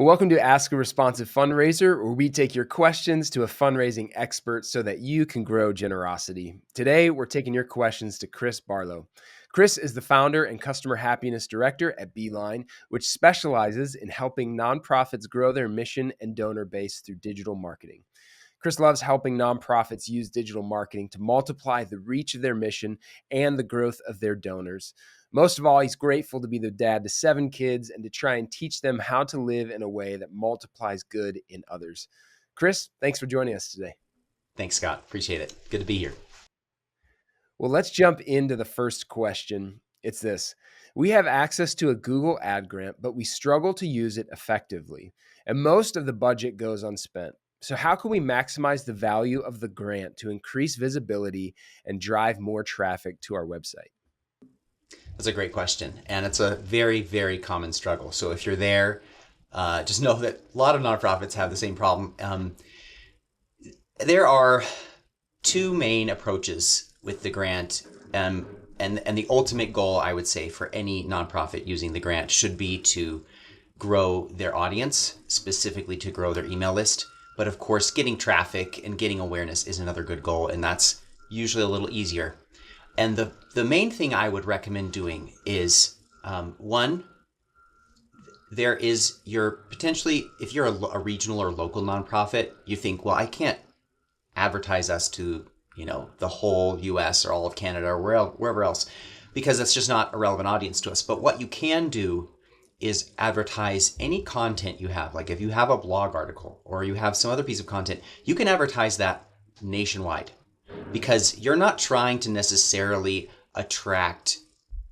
Well, welcome to Ask a Responsive Fundraiser, where we take your questions to a fundraising expert so that you can grow generosity. Today, we're taking your questions to Chris Barlow. Chris is the founder and customer happiness director at Beeline, which specializes in helping nonprofits grow their mission and donor base through digital marketing. Chris loves helping nonprofits use digital marketing to multiply the reach of their mission and the growth of their donors. Most of all, he's grateful to be the dad to 7 kids and to try and teach them how to live in a way that multiplies good in others. Chris, thanks for joining us today. Thanks, Scott. Appreciate it. Good to be here. Well, let's jump into the first question. It's this. We have access to a Google ad grant, but we struggle to use it effectively, and most of the budget goes unspent. So how can we maximize the value of the grant to increase visibility and drive more traffic to our website? That's a great question. And it's a very, very common struggle. So if you're there, just know that a lot of nonprofits have the same problem. There are 2 main approaches with the grant. And the ultimate goal, I would say, for any nonprofit using the grant should be to grow their audience, specifically to grow their email list. But of course, getting traffic and getting awareness is another good goal, and that's usually a little easier. And the main thing I would recommend doing is, one, there is potentially, if you're a regional or local nonprofit, you think, well, I can't advertise us to, the whole US or all of Canada or wherever else, because that's just not a relevant audience to us. But what you can do is advertise any content you have. Like if you have a blog article or you have some other piece of content, you can advertise that nationwide, because you're not trying to necessarily attract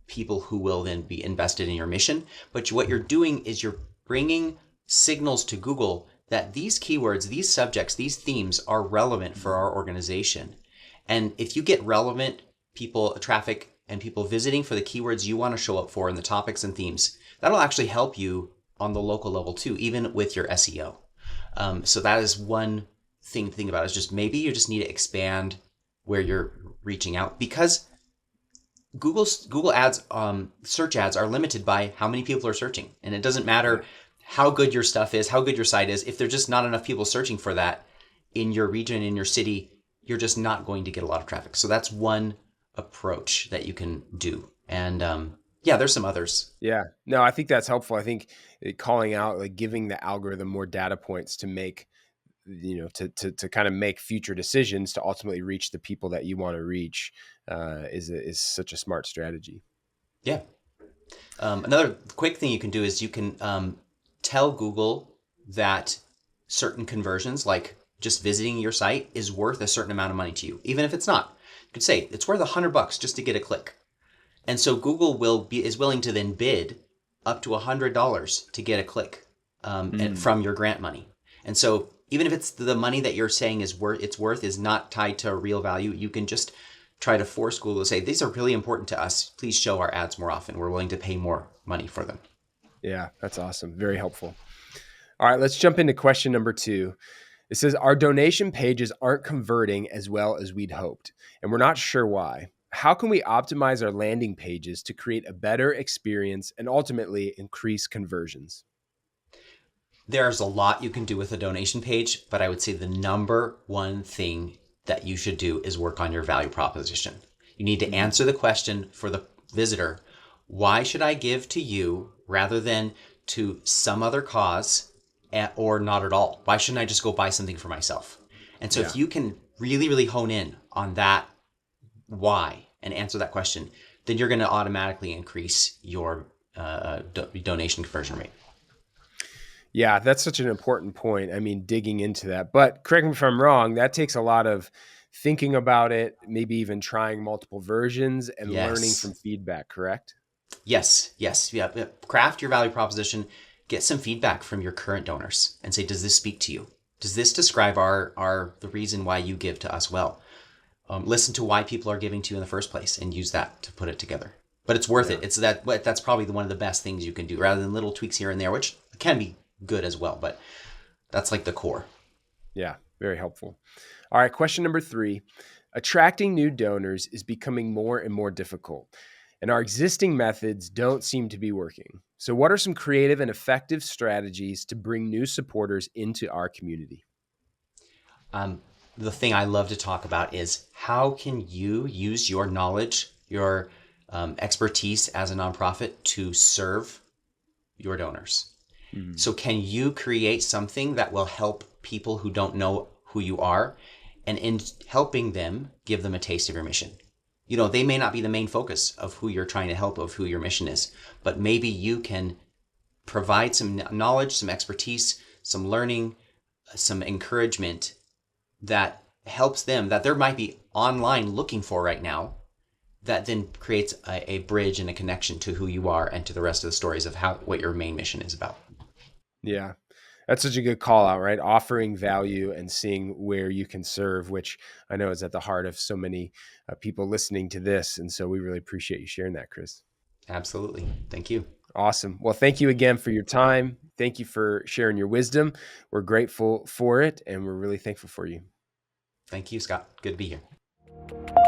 people who will then be invested in your mission. But what you're doing is you're bringing signals to Google that these keywords, these subjects, these themes are relevant for our organization. And if you get relevant people, traffic, and people visiting for the keywords you want to show up for in the topics and themes, that'll actually help you on the local level too, even with your SEO. So that is one thing to think about, is just maybe you just need to expand where you're reaching out, because Google ads, search ads are limited by how many people are searching. And it doesn't matter how good your stuff is, how good your site is. If there's just not enough people searching for that in your region, in your city, you're just not going to get a lot of traffic. So that's one approach that you can do. And there's some others. Yeah, no, I think that's helpful. I think calling out, like giving the algorithm more data points to make, to kind of make future decisions to ultimately reach the people that you want to reach is such a smart strategy. Yeah. Another quick thing you can do is you can tell Google that certain conversions, like just visiting your site, is worth a certain amount of money to you, even if it's not. You could say it's worth $100 just to get a click. And so Google is willing to then bid up to $100 to get a click and from your grant money. And so even if it's the money that you're saying is worth is not tied to a real value, you can just try to force Google to say, these are really important to us. Please show our ads more often. We're willing to pay more money for them. Yeah, that's awesome. Very helpful. All right, let's jump into question number 2. It says, our donation pages aren't converting as well as we'd hoped, and we're not sure why. How can we optimize our landing pages to create a better experience and ultimately increase conversions? There's a lot you can do with a donation page, but I would say the number one thing that you should do is work on your value proposition. You need to answer the question for the visitor, why should I give to you rather than to some other cause or not at all? Why shouldn't I just go buy something for myself? And so if you can really, really hone in on that why and answer that question, then you're going to automatically increase your donation conversion rate. Yeah, that's such an important point. I mean, digging into that. But correct me if I'm wrong, that takes a lot of thinking about it, maybe even trying multiple versions and learning from feedback, correct? Yes. Yeah. Craft your value proposition, get some feedback from your current donors and say, does this speak to you? Does this describe the reason why you give to us well? Listen to why people are giving to you in the first place and use that to put it together. But it's worth it. That's probably one of the best things you can do, rather than little tweaks here and there, which can be good as well, but that's like the core. Yeah, very helpful. All right, question number 3. Attracting new donors is becoming more and more difficult, and our existing methods don't seem to be working. So, what are some creative and effective strategies to bring new supporters into our community? Um, the thing I love to talk about is how can you use your knowledge, your expertise as a nonprofit to serve your donors? Mhm. So, can you create something that will help people who don't know who you are, and in helping them, give them a taste of your mission? They may not be the main focus of who you're trying to help, of who your mission is, but maybe you can provide some knowledge, some expertise, some learning, some encouragement that helps them, that there might be online looking for right now, that then creates a bridge and a connection to who you are and to the rest of the stories of what your main mission is about. Yeah. That's such a good call out, right? Offering value and seeing where you can serve, which I know is at the heart of so many people listening to this. And so we really appreciate you sharing that, Chris. Absolutely. Thank you. Awesome. Well, thank you again for your time. Thank you for sharing your wisdom. We're grateful for it and we're really thankful for you. Thank you, Scott. Good to be here.